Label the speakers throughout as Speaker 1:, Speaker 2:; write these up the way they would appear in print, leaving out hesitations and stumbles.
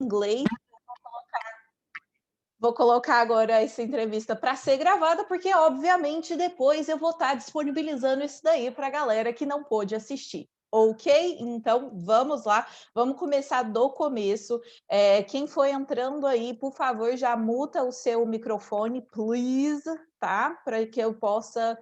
Speaker 1: inglês. Vou colocar agora essa entrevista para ser gravada, porque obviamente depois eu vou estar disponibilizando isso daí para a galera que não pôde assistir. Ok? Então vamos lá, vamos começar do começo. Quem foi entrando aí, por favor, já muta o seu microfone, please, tá? Para que eu possa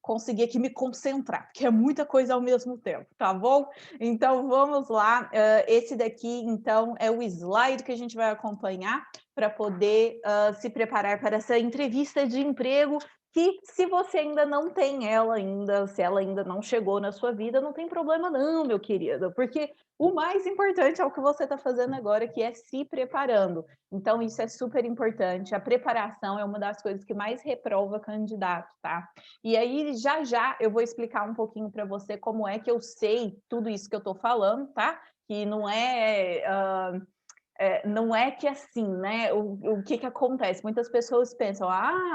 Speaker 1: conseguir aqui me concentrar, porque é muita coisa ao mesmo tempo, tá bom? Então vamos lá. Esse daqui, então, é o slide que a gente vai acompanhar para poder se preparar para essa entrevista de emprego, que se você ainda não tem ela ainda, se ela ainda não chegou na sua vida, não tem problema não, meu querido, porque o mais importante é o que você está fazendo agora, que é se preparando. Então, isso é super importante. A preparação é uma das coisas que mais reprova candidato, tá? E aí, já eu vou explicar um pouquinho para você como é que eu sei tudo isso que eu estou falando, tá? Que não é... não é que assim, né? O que acontece? Muitas pessoas pensam,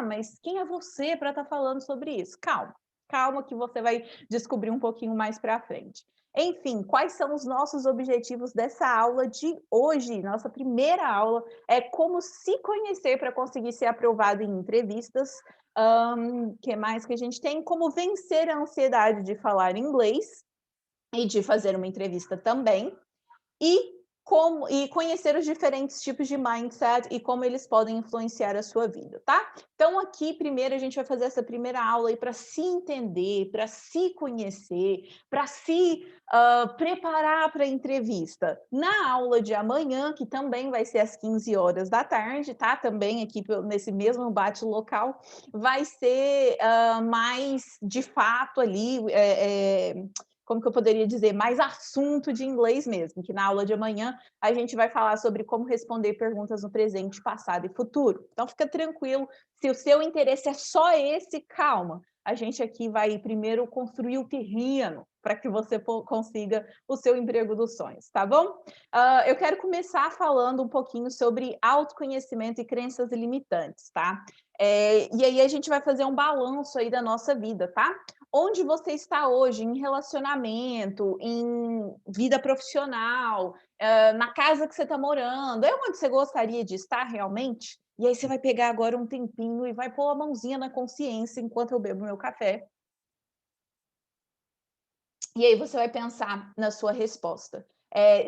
Speaker 1: mas quem é você para estar falando sobre isso? Calma, calma que você vai descobrir um pouquinho mais para frente. Enfim, quais são os nossos objetivos dessa aula de hoje? Nossa primeira aula é como se conhecer para conseguir ser aprovado em entrevistas. Que mais que a gente tem? Como vencer a ansiedade de falar inglês e de fazer uma entrevista também. E conhecer os diferentes tipos de mindset e como eles podem influenciar a sua vida, tá? Então, aqui, primeiro, a gente vai fazer essa primeira aula aí para se entender, para se conhecer, para se preparar para a entrevista. Na aula de amanhã, que também vai ser às 15 horas da tarde, tá? Também aqui nesse mesmo bate-local, vai ser mais, de fato, ali... como que eu poderia dizer, mais assunto de inglês mesmo, que na aula de amanhã a gente vai falar sobre como responder perguntas no presente, passado e futuro. Então fica tranquilo, se o seu interesse é só esse, calma. A gente aqui vai primeiro construir o terreno para que você consiga o seu emprego dos sonhos, tá bom? Eu quero começar falando um pouquinho sobre autoconhecimento e crenças limitantes, tá? E aí a gente vai fazer um balanço aí da nossa vida, tá? Onde você está hoje em relacionamento, em vida profissional, na casa que você está morando, é onde você gostaria de estar realmente? E aí você vai pegar agora um tempinho e vai pôr a mãozinha na consciência enquanto eu bebo meu café. E aí você vai pensar na sua resposta.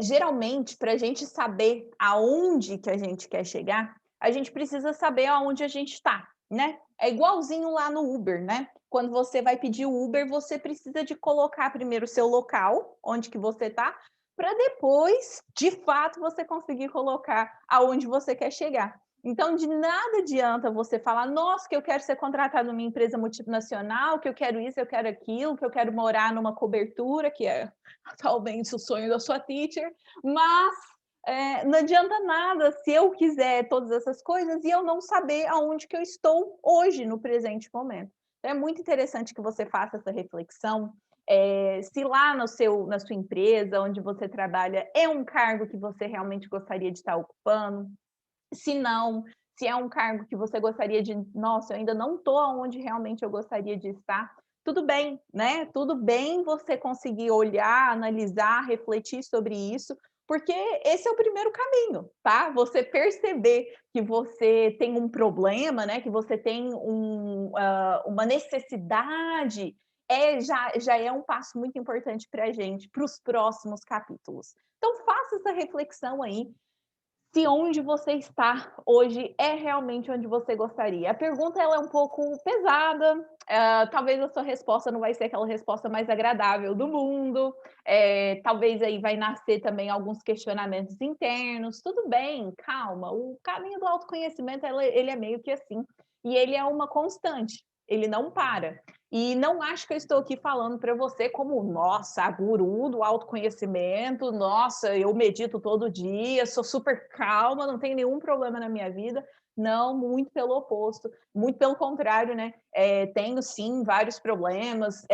Speaker 1: Geralmente, para a gente saber aonde que a gente quer chegar, a gente precisa saber aonde a gente está, né? É igualzinho lá no Uber, né? Quando você vai pedir o Uber, você precisa de colocar primeiro o seu local, onde que você está, para depois, de fato, você conseguir colocar aonde você quer chegar. Então, de nada adianta você falar, nossa, que eu quero ser contratado numa empresa multinacional, que eu quero isso, eu quero aquilo, que eu quero morar numa cobertura, que é atualmente o sonho da sua teacher, mas não adianta nada se eu quiser todas essas coisas e eu não saber aonde que eu estou hoje, no presente momento. Então, é muito interessante que você faça essa reflexão. Se lá na sua empresa, onde você trabalha, é um cargo que você realmente gostaria de estar ocupando, se não, se é um cargo que você gostaria de, nossa, eu ainda não estou onde realmente eu gostaria de estar, tudo bem, né? Tudo bem você conseguir olhar, analisar, refletir sobre isso, porque esse é o primeiro caminho, tá? Você perceber que você tem um problema, né? Que você tem uma necessidade, já é um passo muito importante para a gente, para os próximos capítulos. Então, faça essa reflexão aí, se onde você está hoje é realmente onde você gostaria. A pergunta ela é um pouco pesada, talvez a sua resposta não vai ser aquela resposta mais agradável do mundo, talvez aí vai nascer também alguns questionamentos internos, tudo bem, calma, o caminho do autoconhecimento ele é meio que assim, e ele é uma constante, ele não para. E não acho que eu estou aqui falando para você como, nossa, a guru do autoconhecimento, nossa, eu medito todo dia, sou super calma, não tenho nenhum problema na minha vida. Não, muito pelo oposto, muito pelo contrário, né? Tenho sim vários problemas,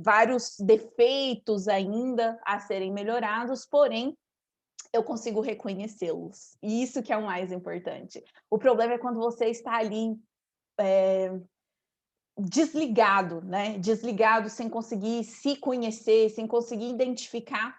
Speaker 1: vários defeitos ainda a serem melhorados, porém eu consigo reconhecê-los. E isso que é o mais importante. O problema é quando você está ali desligado, né? Desligado, sem conseguir se conhecer, sem conseguir identificar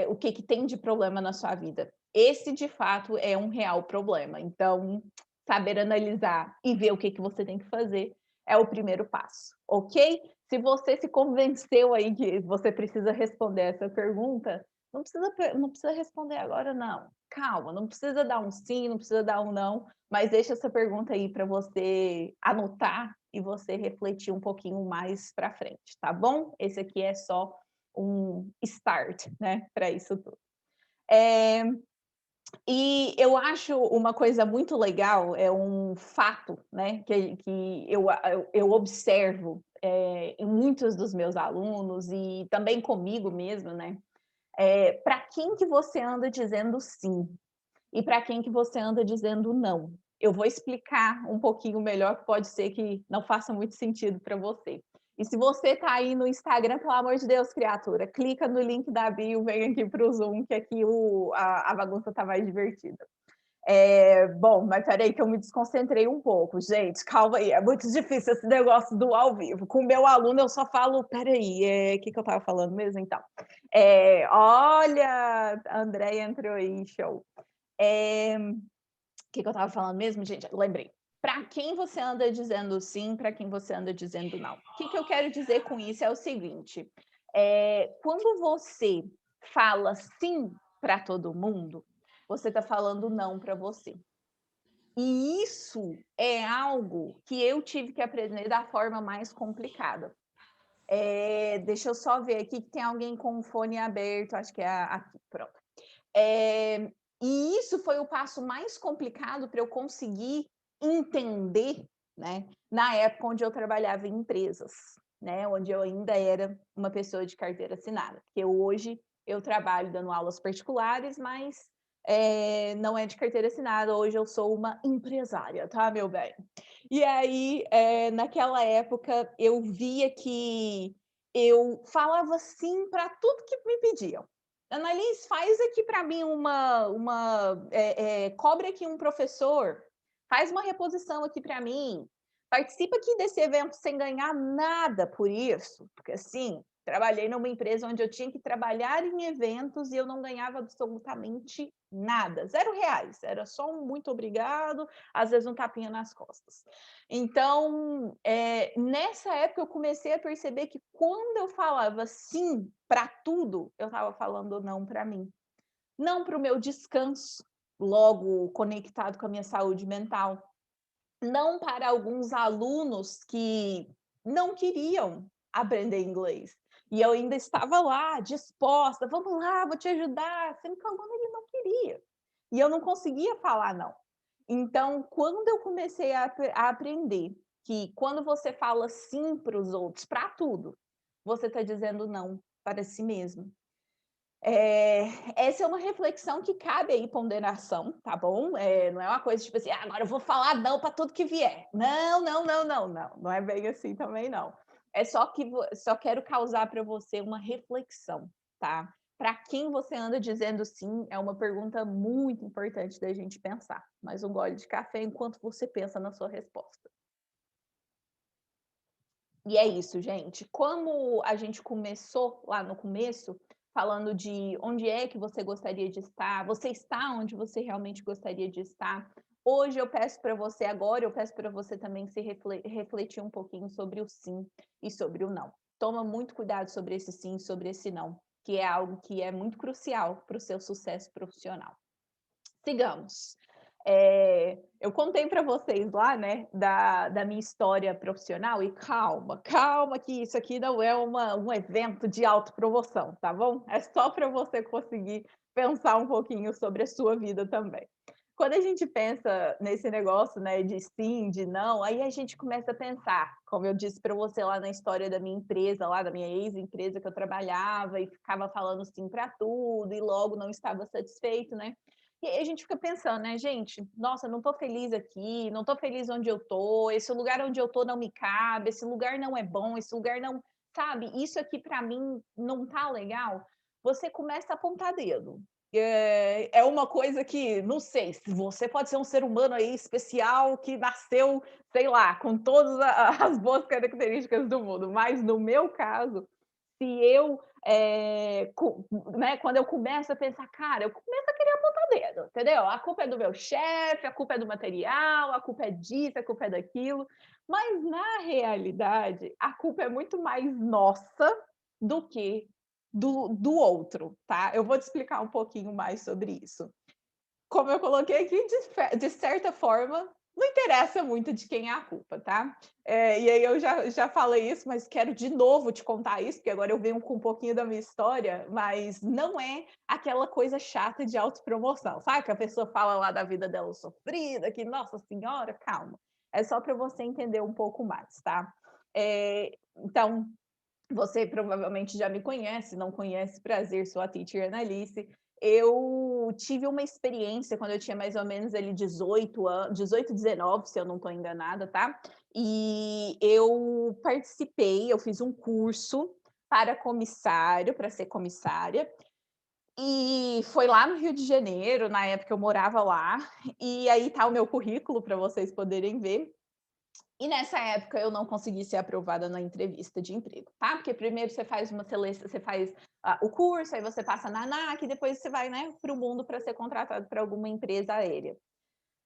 Speaker 1: o que tem de problema na sua vida. Esse, de fato, é um real problema. Então, saber analisar e ver o que você tem que fazer é o primeiro passo, ok? Se você se convenceu aí que você precisa responder essa pergunta, não precisa responder agora, não. Calma, não precisa dar um sim, não precisa dar um não, mas deixa essa pergunta aí para você anotar e você refletir um pouquinho mais para frente, tá bom? Esse aqui é só um start, né, para isso tudo. E eu acho uma coisa muito legal, é um fato, né, que eu observo, em muitos dos meus alunos e também comigo mesmo, né, para quem que você anda dizendo sim e para quem que você anda dizendo não. Eu vou explicar um pouquinho melhor, que pode ser que não faça muito sentido para você. E se você está aí no Instagram, pelo amor de Deus, criatura, clica no link da bio, vem aqui para o Zoom, que aqui a bagunça está mais divertida. Bom, mas peraí que eu me desconcentrei um pouco, gente, calma aí, é muito difícil esse negócio do ao vivo. Com o meu aluno eu só falo, peraí, o que eu estava falando mesmo então? Olha, a Andréia entrou aí, show. O que eu estava falando mesmo, gente? Lembrei. Para quem você anda dizendo sim, para quem você anda dizendo não. O que eu quero dizer com isso é o seguinte: quando você fala sim para todo mundo, você está falando não para você. E isso é algo que eu tive que aprender da forma mais complicada. Deixa eu só ver aqui que tem alguém com o fone aberto, acho que é aqui, pronto. E isso foi o passo mais complicado para eu conseguir entender, né, na época onde eu trabalhava em empresas, né, onde eu ainda era uma pessoa de carteira assinada. Porque hoje eu trabalho dando aulas particulares, mas não é de carteira assinada. Hoje eu sou uma empresária, tá, meu bem? E aí, naquela época, eu via que eu falava sim para tudo que me pediam. Annalise, faz aqui para mim cobre aqui um professor, faz uma reposição aqui para mim, participa aqui desse evento sem ganhar nada por isso, porque assim, trabalhei numa empresa onde eu tinha que trabalhar em eventos e eu não ganhava absolutamente nada, R$ 0, era só um muito obrigado, às vezes um tapinha nas costas. Então, nessa época eu comecei a perceber que quando eu falava sim para tudo, eu estava falando não para mim. Não para o meu descanso, logo conectado com a minha saúde mental. Não para alguns alunos que não queriam aprender inglês. E eu ainda estava lá, disposta, vamos lá, vou te ajudar. Sendo que o aluno ele não queria. E eu não conseguia falar não. Então, quando eu comecei a aprender que quando você fala sim para os outros, para tudo, você está dizendo não para si mesmo. Essa é uma reflexão que cabe aí ponderação, tá bom? Não é uma coisa tipo assim, agora eu vou falar não para tudo que vier. Não, não, não, não, não. Não é bem assim também, não. É só que só quero causar para você uma reflexão, tá? Para quem você anda dizendo sim, é uma pergunta muito importante da gente pensar. Mais um gole de café enquanto você pensa na sua resposta. E é isso, gente. Como a gente começou lá no começo, falando de onde é que você gostaria de estar, você está onde você realmente gostaria de estar. Hoje eu peço para você, agora eu peço para você também se refletir um pouquinho sobre o sim e sobre o não. Toma muito cuidado sobre esse sim e sobre esse não, que é algo que é muito crucial para o seu sucesso profissional. Sigamos. Eu contei para vocês lá, né, da minha história profissional, e calma, calma, que isso aqui não é um evento de autopromoção, tá bom? É só para você conseguir pensar um pouquinho sobre a sua vida também. Quando a gente pensa nesse negócio, né, de sim, de não, aí a gente começa a pensar, como eu disse para você lá na história da minha empresa, lá da minha ex-empresa que eu trabalhava e ficava falando sim para tudo e logo não estava satisfeito, né? E aí a gente fica pensando, né, gente, nossa, não estou feliz aqui, não estou feliz onde eu estou, esse lugar onde eu estou não me cabe, esse lugar não é bom, esse lugar não, sabe, isso aqui para mim não tá legal. Você começa a apontar dedo. É uma coisa que, não sei, se você pode ser um ser humano aí especial que nasceu, sei lá, com todas as boas características do mundo, mas no meu caso, se eu né, quando eu começo a pensar, cara, eu começo a querer apontar dedo, entendeu? A culpa é do meu chefe, a culpa é do material, a culpa é disso, a culpa é daquilo. Mas, na realidade, a culpa é muito mais nossa do que do outro, tá? Eu vou te explicar um pouquinho mais sobre isso. Como eu coloquei aqui, de certa forma, não interessa muito de quem é a culpa, tá? E aí eu já falei isso, mas quero de novo te contar isso, porque agora eu venho com um pouquinho da minha história, mas não é aquela coisa chata de autopromoção, sabe? Que a pessoa fala lá da vida dela sofrida, que, nossa senhora, calma. É só para você entender um pouco mais, tá? Então, você provavelmente já me conhece, não conhece, prazer, sou a Teacher Analice. Eu tive uma experiência quando eu tinha mais ou menos ali 18 anos, 18, 19, se eu não estou enganada, tá? E eu participei, eu fiz um curso para comissário, para ser comissária, e foi lá no Rio de Janeiro, na época eu morava lá, e aí tá o meu currículo para vocês poderem ver. E nessa época eu não consegui ser aprovada na entrevista de emprego, tá? Porque primeiro você faz uma seleção, você faz o curso, aí você passa na ANAC, e depois você vai, né, para o mundo para ser contratado para alguma empresa aérea.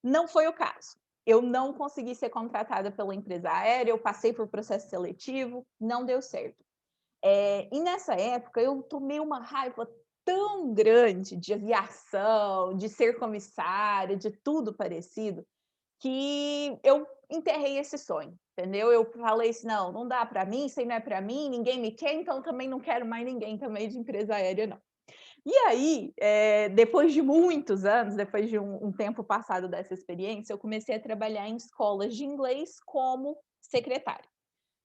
Speaker 1: Não foi o caso. Eu não consegui ser contratada pela empresa aérea, eu passei por processo seletivo, não deu certo. E nessa época eu tomei uma raiva tão grande de aviação, de ser comissária, de tudo parecido, que eu enterrei esse sonho, entendeu? Eu falei assim: não, não dá para mim, isso aí não é para mim, ninguém me quer, então também não quero mais ninguém também de empresa aérea, não. E aí, depois de muitos anos, depois de um tempo passado dessa experiência, eu comecei a trabalhar em escolas de inglês como secretária.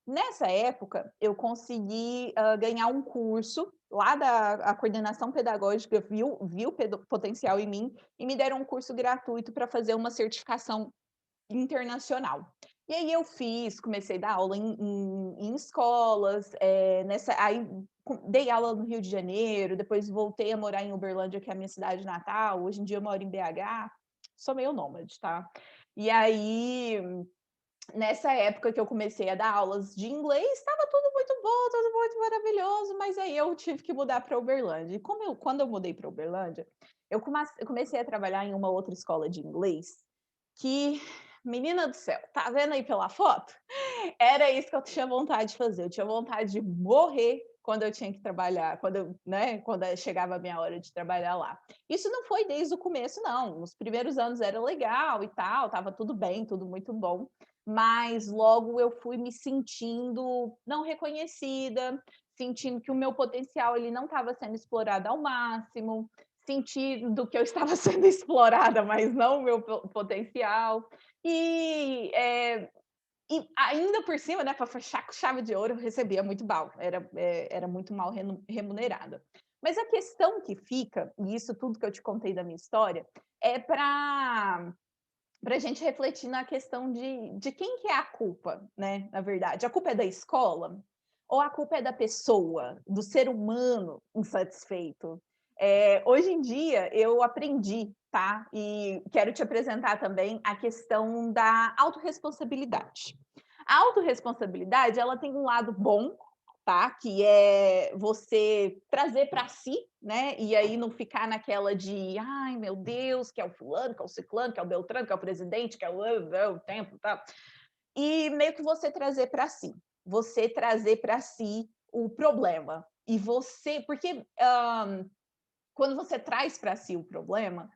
Speaker 1: Nessa época, eu consegui ganhar um curso lá da coordenação pedagógica, viu potencial em mim e me deram um curso gratuito para fazer uma certificação internacional. E aí eu comecei a dar aula em escolas, aí dei aula no Rio de Janeiro, depois voltei a morar em Uberlândia, que é a minha cidade natal, hoje em dia eu moro em BH, sou meio nômade, tá? E aí, nessa época que eu comecei a dar aulas de inglês, estava tudo muito bom, tudo muito maravilhoso, mas aí eu tive que mudar para Uberlândia. E quando eu mudei para Uberlândia, eu comecei a trabalhar em uma outra escola de inglês que, menina do céu, tá vendo aí pela foto? Era isso que eu tinha vontade de fazer. Eu tinha vontade de morrer quando eu tinha que trabalhar, quando chegava a minha hora de trabalhar lá. Isso não foi desde o começo, não. Nos primeiros anos era legal e tal, estava tudo bem, tudo muito bom. Mas logo eu fui me sentindo não reconhecida, sentindo que o meu potencial ele não estava sendo explorado ao máximo, sentindo que eu estava sendo explorada, mas não o meu potencial. E, e ainda por cima, né, para fechar com chave de ouro, eu recebia muito mal, era muito mal remunerada. Mas a questão que fica, e isso tudo que eu te contei da minha história, é para a gente refletir na questão de quem que é a culpa, né, na verdade. A culpa é da escola? Ou a culpa é da pessoa, do ser humano insatisfeito? Hoje em dia, eu aprendi, tá? E quero te apresentar também a questão da autorresponsabilidade. A autorresponsabilidade, ela tem um lado bom, tá? Que é você trazer para si, né? E aí não ficar naquela de, ai meu Deus, que é o fulano, que é o ciclano, que é o beltrano, que é o presidente, que é o tempo, tá? E meio que você trazer para si, você trazer para si o problema. E você, porque quando você traz para si o problema,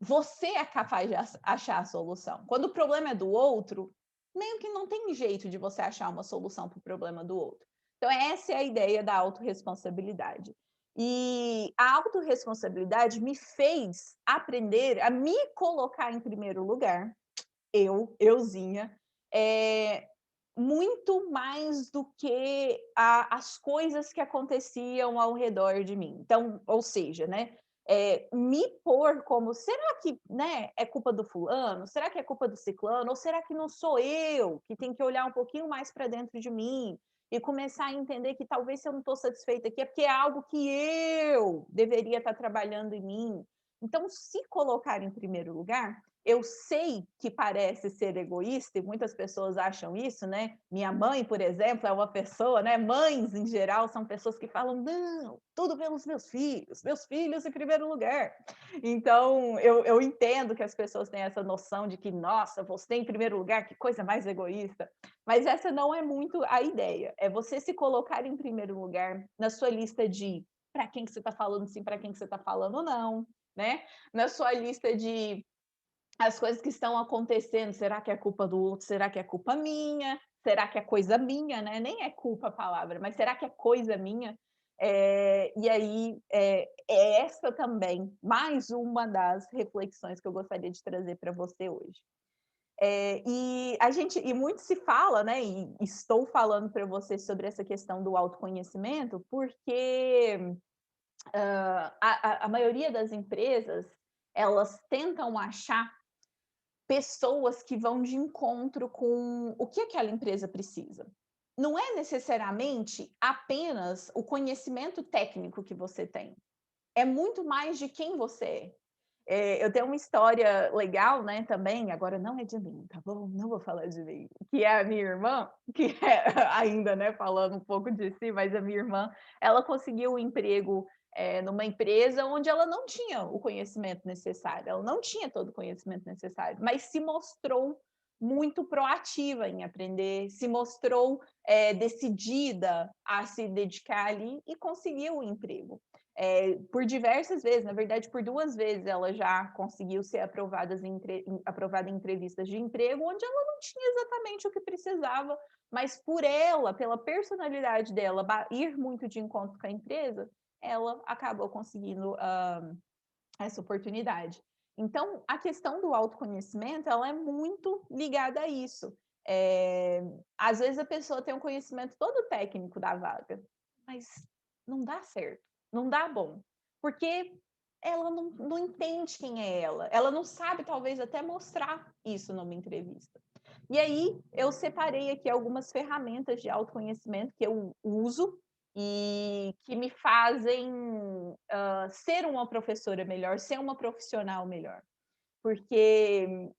Speaker 1: você é capaz de achar a solução. Quando o problema é do outro, meio que não tem jeito de você achar uma solução para o problema do outro. Então, essa é a ideia da autorresponsabilidade. E a autorresponsabilidade me fez aprender a me colocar em primeiro lugar, euzinha, muito mais do que as coisas que aconteciam ao redor de mim. Então, ou seja, né, me pôr como, será que, né, é culpa do fulano? Será que é culpa do ciclano? Ou será que não sou eu que tem que olhar um pouquinho mais para dentro de mim e começar a entender que talvez se eu não estou satisfeita aqui é porque é algo que eu deveria estar trabalhando em mim. Então, se colocar em primeiro lugar, eu sei que parece ser egoísta e muitas pessoas acham isso, né? Minha mãe, por exemplo, é uma pessoa, né? Mães em geral são pessoas que falam: não, tudo pelos meus filhos em primeiro lugar. Então, eu entendo que as pessoas têm essa noção de que, nossa, você em primeiro lugar, que coisa mais egoísta. Mas essa não é muito a ideia. É você se colocar em primeiro lugar na sua lista de para quem que você está falando sim, para quem que você está falando não, né? Na sua lista de as coisas que estão acontecendo, será que é culpa do outro? Será que é culpa minha? Será que é coisa minha, né? Nem é culpa a palavra, mas será que é coisa minha? E aí, é essa também, mais uma das reflexões que eu gostaria de trazer para você hoje. E muito se fala, né? E estou falando para você sobre essa questão do autoconhecimento, porque a maioria das empresas elas tentam achar pessoas que vão de encontro com o que aquela empresa precisa. Não é necessariamente apenas o conhecimento técnico que você tem, é muito mais de quem você é. Eu tenho uma história legal, né, também, agora não é de mim, tá bom? Não vou falar de mim, que é a minha irmã, que é ainda, né, falando um pouco de si, mas a minha irmã, ela conseguiu um emprego, numa empresa onde ela não tinha o conhecimento necessário, ela não tinha todo o conhecimento necessário, mas se mostrou muito proativa em aprender, se mostrou, decidida a se dedicar ali e conseguiu o emprego. Por diversas vezes, na verdade, por 2 vezes ela já conseguiu ser aprovada em entrevistas de emprego, onde ela não tinha exatamente o que precisava, mas por ela, pela personalidade dela, ir muito de encontro com a empresa, ela acabou conseguindo essa oportunidade. Então, a questão do autoconhecimento, ela é muito ligada a isso. Às vezes a pessoa tem um conhecimento todo técnico da vaga, mas não dá certo, não dá bom, porque ela não entende quem é ela não sabe talvez até mostrar isso numa entrevista. E aí eu separei aqui algumas ferramentas de autoconhecimento que eu uso e que me fazem ser uma professora melhor, ser uma profissional melhor. Porque,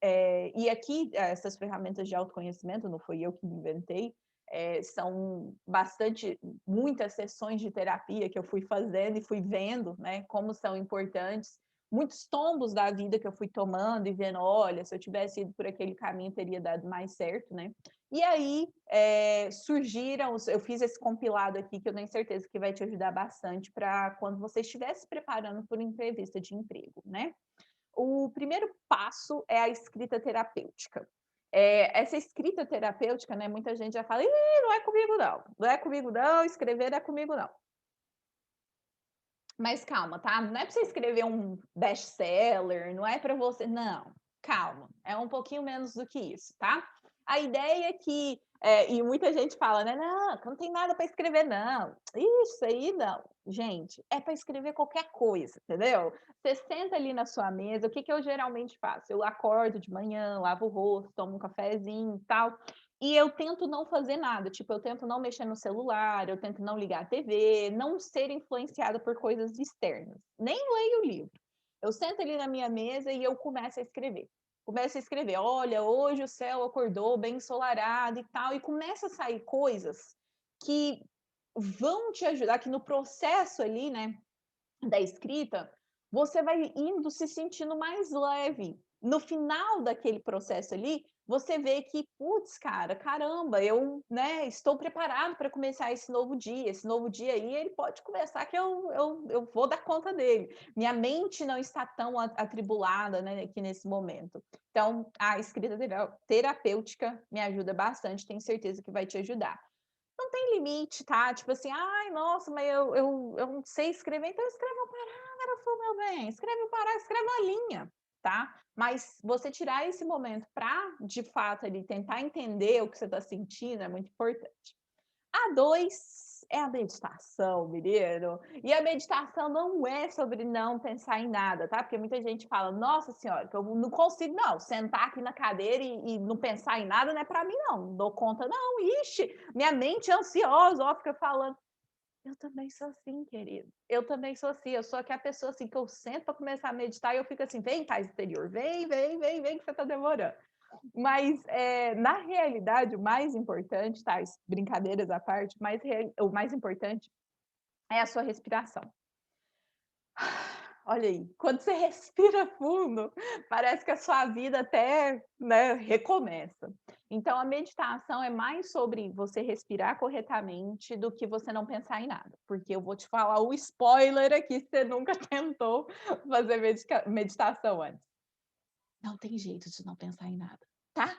Speaker 1: e aqui, essas ferramentas de autoconhecimento, não foi eu que inventei, são muitas sessões de terapia que eu fui fazendo e fui vendo, né, como são importantes, muitos tombos da vida que eu fui tomando e vendo, olha, se eu tivesse ido por aquele caminho teria dado mais certo, né? E aí eu fiz esse compilado aqui que eu tenho certeza que vai te ajudar bastante para quando você estiver se preparando por uma entrevista de emprego, né? O primeiro passo é a escrita terapêutica. Essa escrita terapêutica, né, muita gente já fala: Ih, não é comigo não, não é comigo não, escrever não é comigo não. Mas calma, tá? Não é para você escrever um best-seller, não é para você. Não, calma, é um pouquinho menos do que isso, tá? A ideia é que. E muita gente fala, né? Não tem nada para escrever, não. Isso aí não. Gente, é para escrever qualquer coisa, entendeu? Você senta ali na sua mesa, o que, que eu geralmente faço? Eu acordo de manhã, lavo o rosto, tomo um cafezinho e tal. E eu tento não fazer nada, tipo, eu tento não mexer no celular, eu tento não ligar a TV, não ser influenciada por coisas externas. Nem leio o livro. Eu sento ali na minha mesa e eu começo a escrever. Começo a escrever, olha, hoje o céu acordou bem ensolarado e tal, e começa a sair coisas que vão te ajudar, que no processo ali, né, da escrita, você vai indo se sentindo mais leve. No final daquele processo ali, você vê que, putz, cara, caramba, eu, né, estou preparado para começar esse novo dia. Esse novo dia aí, ele pode começar que eu vou dar conta dele. Minha mente não está tão atribulada, né, aqui nesse momento. Então, a escrita terapêutica me ajuda bastante, tenho certeza que vai te ajudar. Não tem limite, tá? Tipo assim, ai, nossa, mas eu não sei escrever, então escreve um parágrafo, meu bem, escreve um parágrafo, escreve uma linha, tá? Mas você tirar esse momento para, de fato, ali, tentar entender o que você está sentindo é muito importante. A 2 é a meditação, menino. E a meditação não é sobre não pensar em nada, tá? Porque muita gente fala, nossa senhora, que eu não consigo, não, sentar aqui na cadeira e não pensar em nada não é para mim, não dou conta, não. Ixi, minha mente é ansiosa, ó, fica falando. Eu também sou assim, querido. Eu também sou assim. Eu sou aquela pessoa assim que eu sento para começar a meditar e eu fico assim: vem, paz interior, vem, vem, vem, vem, que você está demorando. Mas, na realidade, o mais importante, tá? Brincadeiras à parte, o mais importante é a sua respiração. Olha aí, quando você respira fundo, parece que a sua vida até, né, recomeça. Então a meditação é mais sobre você respirar corretamente do que você não pensar em nada, porque eu vou te falar o spoiler aqui, se você nunca tentou fazer meditação antes. Não tem jeito de não pensar em nada, tá?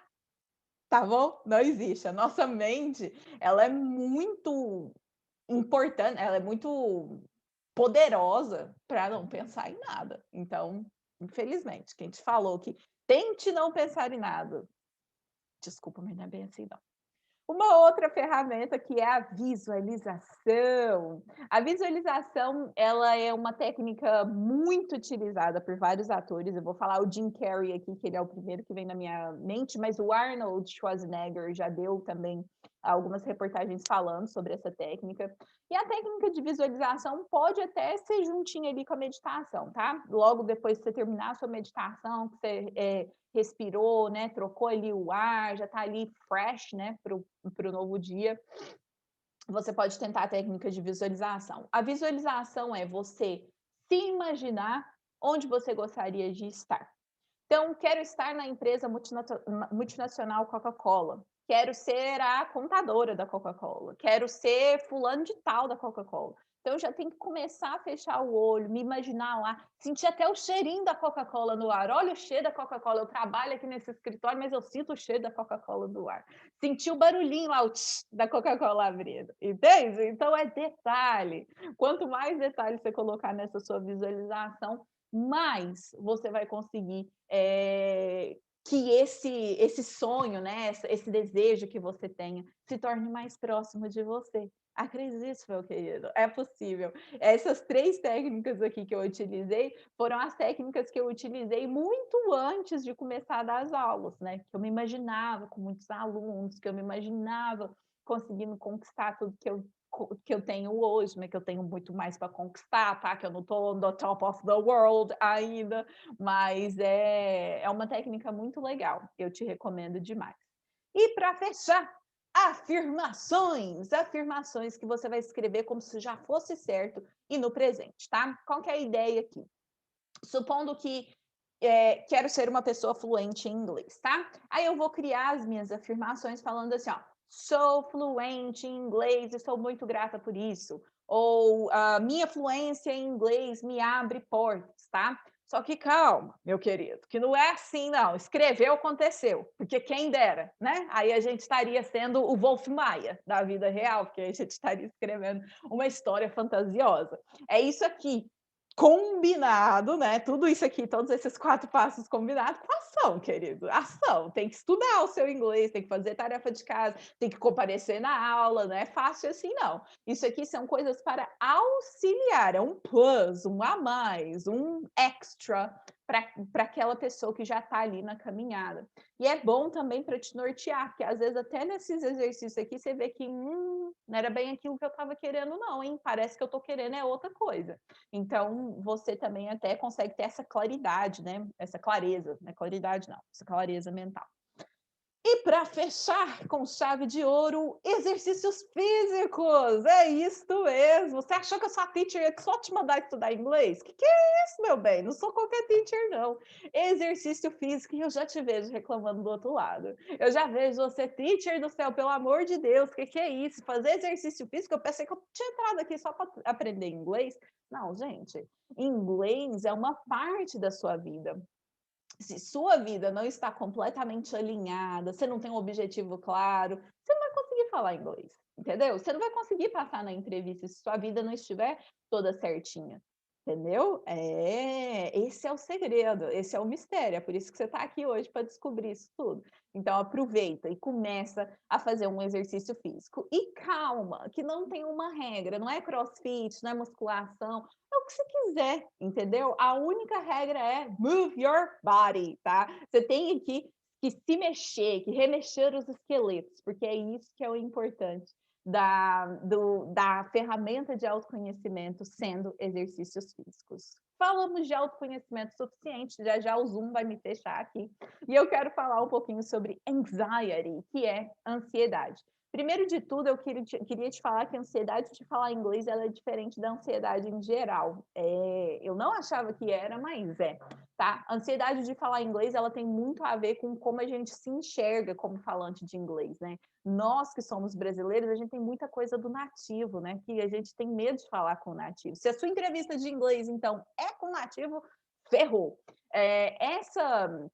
Speaker 1: Tá bom? Não existe. A nossa mente, ela é muito importante, ela é muito poderosa para não pensar em nada. Então, infelizmente, quem te falou que tente não pensar em nada, desculpa, mas não é bem assim não. Uma outra ferramenta que é a visualização. A visualização, ela é uma técnica muito utilizada por vários atores. Eu vou falar o Jim Carrey aqui, que ele é o primeiro que vem na minha mente, mas o Arnold Schwarzenegger já deu também algumas reportagens falando sobre essa técnica. E a técnica de visualização pode até ser juntinha ali com a meditação, tá? Logo depois que você terminar a sua meditação, que você respirou, né, trocou ali o ar, já está ali fresh, né, para o novo dia, você pode tentar a técnica de visualização. A visualização é você se imaginar onde você gostaria de estar. Então, quero estar na empresa multinacional Coca-Cola. Quero ser a contadora da Coca-Cola. Quero ser fulano de tal da Coca-Cola. Então, eu já tenho que começar a fechar o olho, me imaginar lá, sentir até o cheirinho da Coca-Cola no ar. Olha o cheiro da Coca-Cola. Eu trabalho aqui nesse escritório, mas eu sinto o cheiro da Coca-Cola no ar. Sentir o barulhinho lá, o tch, da Coca-Cola abrindo. Entende? Então, é detalhe. Quanto mais detalhes você colocar nessa sua visualização, mais você vai conseguir que esse sonho, né, esse desejo que você tenha, se torne mais próximo de você. Acredite, meu querido, é possível. Essas 3 técnicas aqui que eu utilizei, foram as técnicas que eu utilizei muito antes de começar a dar as aulas, né, que eu me imaginava com muitos alunos, que eu me imaginava conseguindo conquistar tudo que eu tenho hoje, mas que eu tenho muito mais para conquistar, tá? Que eu não estou no top of the world ainda, mas é uma técnica muito legal. Eu te recomendo demais. E para fechar, afirmações, afirmações que você vai escrever como se já fosse certo e no presente, tá? Qual que é a ideia aqui? Supondo que quero ser uma pessoa fluente em inglês, tá? Aí eu vou criar as minhas afirmações falando assim, ó, sou fluente em inglês e sou muito grata por isso. Ou minha fluência em inglês me abre portas, tá? Só que calma, meu querido, que não é assim, não. Escreveu, aconteceu. Porque quem dera, né? Aí a gente estaria sendo o Wolf Maia da vida real, porque a gente estaria escrevendo uma história fantasiosa. É isso aqui combinado, né? Tudo isso aqui, todos esses 4 passos combinados com ação, querido. Ação. Tem que estudar o seu inglês, tem que fazer tarefa de casa, tem que comparecer na aula, não é fácil assim, não. Isso aqui são coisas para auxiliar, é um plus, um a mais, um extra para aquela pessoa que já está ali na caminhada. E é bom também para te nortear, porque às vezes até nesses exercícios aqui você vê que não era bem aquilo que eu estava querendo, não, hein? Parece que eu estou querendo é outra coisa. Então, você também até consegue ter essa claridade, né? Essa clareza, não é claridade não, essa clareza mental. E para fechar com chave de ouro, exercícios físicos. É isso mesmo. Você achou que eu sou a teacher ia só te mandar estudar inglês? Que é isso, meu bem? Não sou qualquer teacher, não. Exercício físico, e eu já te vejo reclamando do outro lado. Eu já vejo você, teacher do céu, pelo amor de Deus, que é isso? Fazer exercício físico? Eu pensei que eu tinha entrado aqui só para aprender inglês. Não, gente, inglês é uma parte da sua vida. Se sua vida não está completamente alinhada, você não tem um objetivo claro, você não vai conseguir falar inglês, entendeu? Você não vai conseguir passar na entrevista se sua vida não estiver toda certinha, entendeu? Esse é o segredo, esse é o mistério, é por isso que você está aqui hoje para descobrir isso tudo. Então aproveita e começa a fazer um exercício físico. E calma, que não tem uma regra, não é crossfit, não é musculação, é o que você quiser, entendeu? A única regra é move your body, tá? Você tem que se mexer, que remexer os esqueletos, porque é isso que é o importante da ferramenta de autoconhecimento sendo exercícios físicos. Falamos de autoconhecimento suficiente, já já o Zoom vai me fechar aqui. E eu quero falar um pouquinho sobre anxiety, que é ansiedade. Primeiro de tudo, eu queria te falar que a ansiedade de falar inglês ela é diferente da ansiedade em geral. Eu não achava que era, mas é. Tá? A ansiedade de falar inglês ela tem muito a ver com como a gente se enxerga como falante de inglês, né? Nós que somos brasileiros, a gente tem muita coisa do nativo, né? Que a gente tem medo de falar com o nativo. Se a sua entrevista de inglês, então, é com o nativo, ferrou. Essa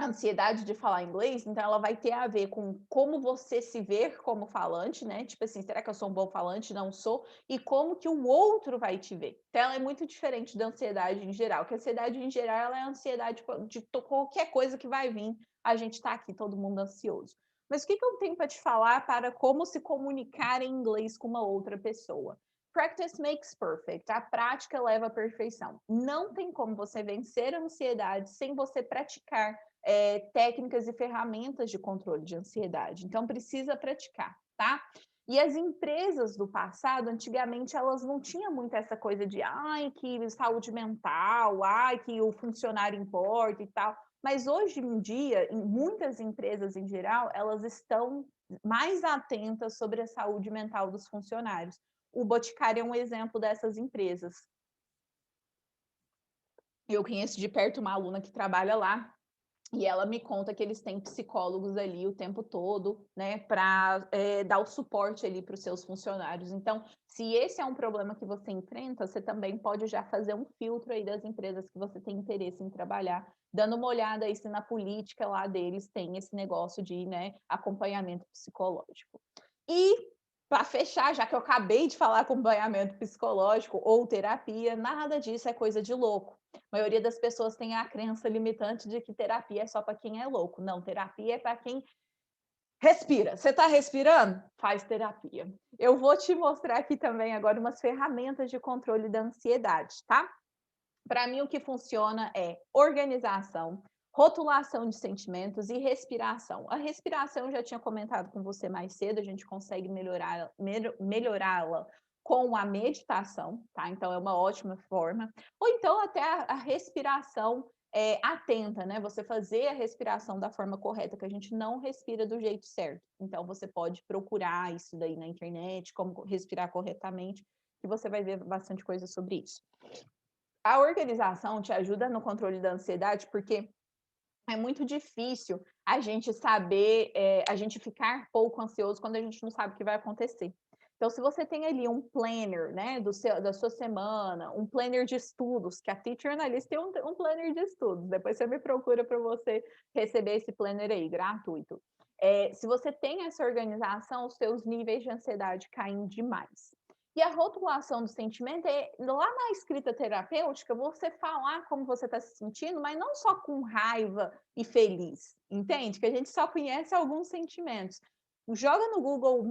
Speaker 1: ansiedade de falar inglês, então ela vai ter a ver com como você se ver como falante, né? Tipo assim, será que eu sou um bom falante? Não sou. E como que o outro vai te ver. Então ela é muito diferente da ansiedade em geral, que a ansiedade em geral ela é a ansiedade de qualquer coisa que vai vir, a gente tá aqui todo mundo ansioso. Mas o que eu tenho para te falar para como se comunicar em inglês com uma outra pessoa? Practice makes perfect. A prática leva à perfeição. Não tem como você vencer a ansiedade sem você praticar técnicas e ferramentas de controle de ansiedade. Então, precisa praticar, tá? E as empresas do passado, antigamente, elas não tinham muito essa coisa de ai, que saúde mental, ai, que o funcionário importa e tal. Mas hoje em dia, em muitas empresas em geral, elas estão mais atentas sobre a saúde mental dos funcionários. O Boticário é um exemplo dessas empresas. Eu conheço de perto uma aluna que trabalha lá, e ela me conta que eles têm psicólogos ali o tempo todo, né, para dar o suporte ali para os seus funcionários. Então, se esse é um problema que você enfrenta, você também pode já fazer um filtro aí das empresas que você tem interesse em trabalhar, dando uma olhada aí se na política lá deles tem esse negócio de, né, acompanhamento psicológico. E para fechar, já que eu acabei de falar acompanhamento psicológico ou terapia, nada disso é coisa de louco. A maioria das pessoas tem a crença limitante de que terapia é só para quem é louco. Não, terapia é para quem respira. Você está respirando? Faz terapia. Eu vou te mostrar aqui também agora umas ferramentas de controle da ansiedade, tá? Para mim, o que funciona é organização, rotulação de sentimentos e respiração. A respiração eu já tinha comentado com você mais cedo, a gente consegue melhorá-la com a meditação, tá? Então é uma ótima forma. Ou então até a respiração atenta, né? Você fazer a respiração da forma correta, que a gente não respira do jeito certo. Então você pode procurar isso daí na internet, como respirar corretamente, que você vai ver bastante coisa sobre isso. A organização te ajuda no controle da ansiedade, porque é muito difícil a gente saber, a gente ficar pouco ansioso quando a gente não sabe o que vai acontecer. Então, se você tem ali um planner, né, da sua semana, um planner de estudos, que a Teacher Analyst tem um planner de estudos, depois você me procura para você receber esse planner aí, gratuito. Se você tem essa organização, os seus níveis de ansiedade caem demais. E a rotulação do sentimento é lá na escrita terapêutica, você falar como você está se sentindo, mas não só com raiva e feliz, entende? Que a gente só conhece alguns sentimentos. Joga no Google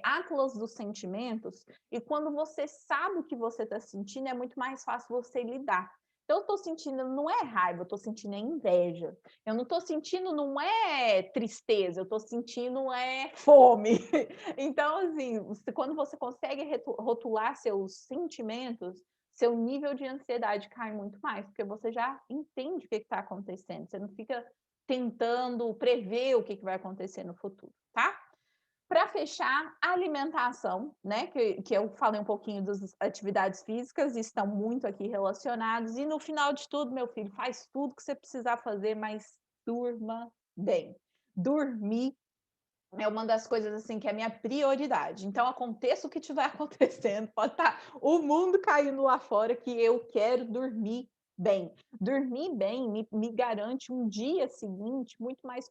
Speaker 1: Atlas dos Sentimentos, e quando você sabe o que você está sentindo, é muito mais fácil você lidar. Então, eu estou sentindo, não é raiva, eu estou sentindo inveja. Eu não estou sentindo, não é tristeza, eu estou sentindo fome. Então, assim, quando você consegue rotular seus sentimentos, seu nível de ansiedade cai muito mais, porque você já entende o que está acontecendo. Você não fica tentando prever o que vai acontecer no futuro, tá? Para fechar, a alimentação, né? Que eu falei um pouquinho das atividades físicas, estão muito aqui relacionados. E no final de tudo, meu filho, faz tudo que você precisar fazer, mas durma bem. Dormir é uma das coisas assim que é a minha prioridade. Então, aconteça o que estiver acontecendo, pode estar o mundo caindo lá fora, que eu quero dormir bem. Dormir bem me garante um dia seguinte muito mais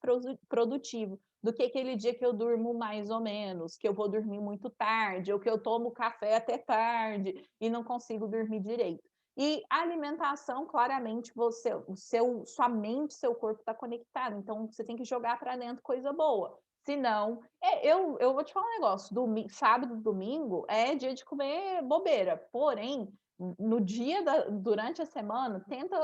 Speaker 1: produtivo do que aquele dia que eu durmo mais ou menos, que eu vou dormir muito tarde, ou que eu tomo café até tarde e não consigo dormir direito. E a alimentação, claramente, sua mente, seu corpo está conectado. Então, você tem que jogar para dentro coisa boa. Se não, eu vou te falar um negócio, sábado, domingo é dia de comer bobeira, porém, no dia durante a semana, tenta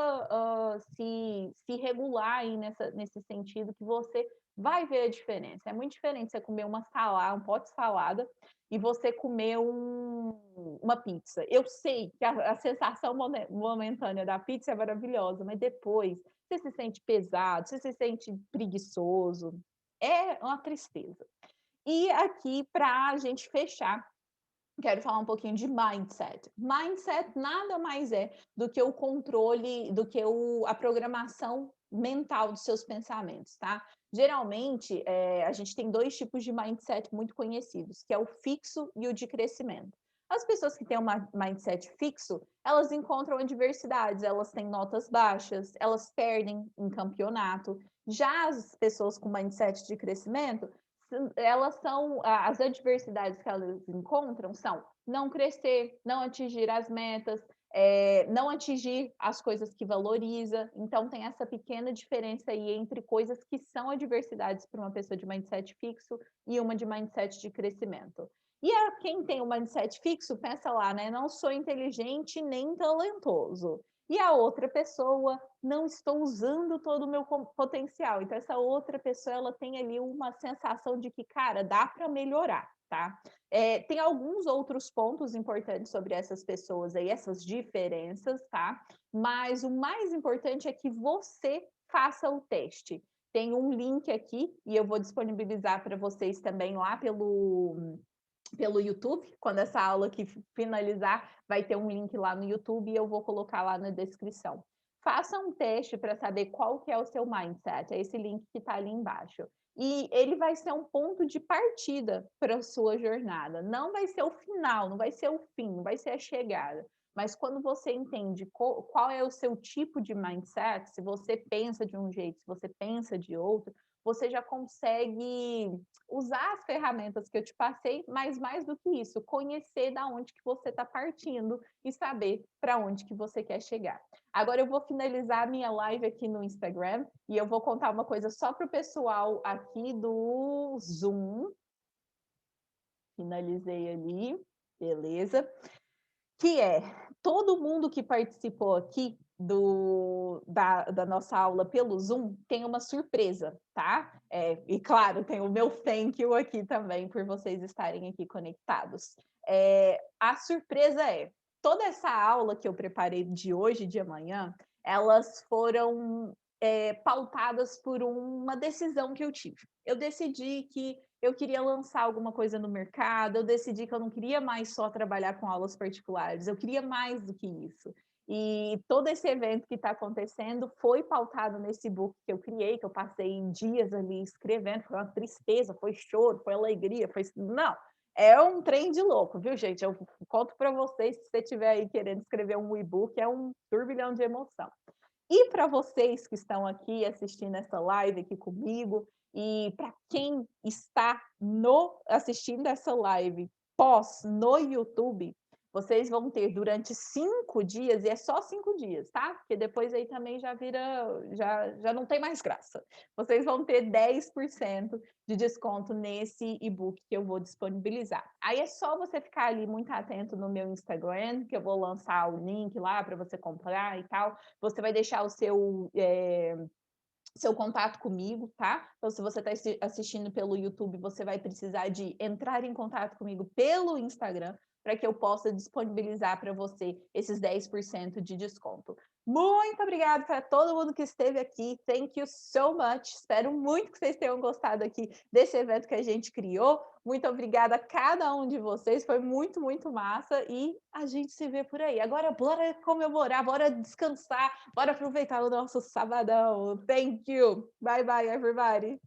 Speaker 1: se regular aí nesse sentido que você vai ver a diferença. É muito diferente você comer uma salada, um pote de salada, e você comer uma pizza. Eu sei que a sensação momentânea da pizza é maravilhosa, mas depois você se sente pesado, você se sente preguiçoso. É uma tristeza. E aqui, para a gente fechar, quero falar um pouquinho de mindset. Mindset nada mais é do que o controle, do que a programação mental dos seus pensamentos, tá? Geralmente, a gente tem dois tipos de mindset muito conhecidos, que é o fixo e o de crescimento. As pessoas que têm um mindset fixo, elas encontram adversidades, elas têm notas baixas, elas perdem em campeonato. Já as pessoas com mindset de crescimento, elas são as adversidades que elas encontram são não crescer, não atingir as metas, não atingir as coisas que valoriza. Então tem essa pequena diferença aí entre coisas que são adversidades para uma pessoa de mindset fixo e uma de mindset de crescimento. E quem tem o mindset fixo, pensa lá, né? Não sou inteligente nem talentoso. E a outra pessoa, não estou usando todo o meu potencial. Então, essa outra pessoa, ela tem ali uma sensação de que, cara, dá para melhorar, tá? Tem alguns outros pontos importantes sobre essas pessoas aí, essas diferenças, tá? Mas o mais importante é que você faça o teste. Tem um link aqui e eu vou disponibilizar para vocês também lá pelo YouTube. Quando essa aula aqui finalizar, vai ter um link lá no YouTube e eu vou colocar lá na descrição. Faça um teste para saber qual que é o seu mindset. É esse link que está ali embaixo. E ele vai ser um ponto de partida para a sua jornada. Não vai ser o final, não vai ser o fim, não vai ser a chegada. Mas quando você entende qual é o seu tipo de mindset, se você pensa de um jeito, se você pensa de outro, você já consegue usar as ferramentas que eu te passei, mas mais do que isso, conhecer da onde que você está partindo e saber para onde que você quer chegar. Agora eu vou finalizar a minha live aqui no Instagram e eu vou contar uma coisa só para o pessoal aqui do Zoom. Finalizei ali, beleza? Que é todo mundo que participou aqui da nossa aula pelo Zoom tem uma surpresa, tá? E claro, tem o meu thank you aqui também por vocês estarem aqui conectados. A surpresa é toda essa aula que eu preparei de hoje e de amanhã, elas foram pautadas por uma decisão que eu tive. Eu decidi que eu queria lançar alguma coisa no mercado, eu decidi que eu não queria mais só trabalhar com aulas particulares, eu queria mais do que isso. E todo esse evento que está acontecendo foi pautado nesse book que eu criei, que eu passei dias ali escrevendo, foi uma tristeza, foi choro, foi alegria, foi... Não, é um trem de louco, viu, gente? Eu conto para vocês, se você estiver aí querendo escrever um e-book, é um turbilhão de emoção. E para vocês que estão aqui assistindo essa live aqui comigo, e para quem está assistindo essa live pós no YouTube, vocês vão ter durante 5 dias, e é só 5 dias, tá? Porque depois aí também já vira, já não tem mais graça. Vocês vão ter 10% de desconto nesse e-book que eu vou disponibilizar. Aí é só você ficar ali muito atento no meu Instagram, que eu vou lançar o link lá para você comprar e tal. Você vai deixar o seu contato comigo, tá? Então, se você está assistindo pelo YouTube, você vai precisar de entrar em contato comigo pelo Instagram para que eu possa disponibilizar para você esses 10% de desconto. Muito obrigada para todo mundo que esteve aqui. Thank you so much. Espero muito que vocês tenham gostado aqui desse evento que a gente criou. Muito obrigada a cada um de vocês. Foi muito, muito massa. E a gente se vê por aí. Agora, bora comemorar, bora descansar, bora aproveitar o nosso sabadão. Thank you. Bye, bye, everybody.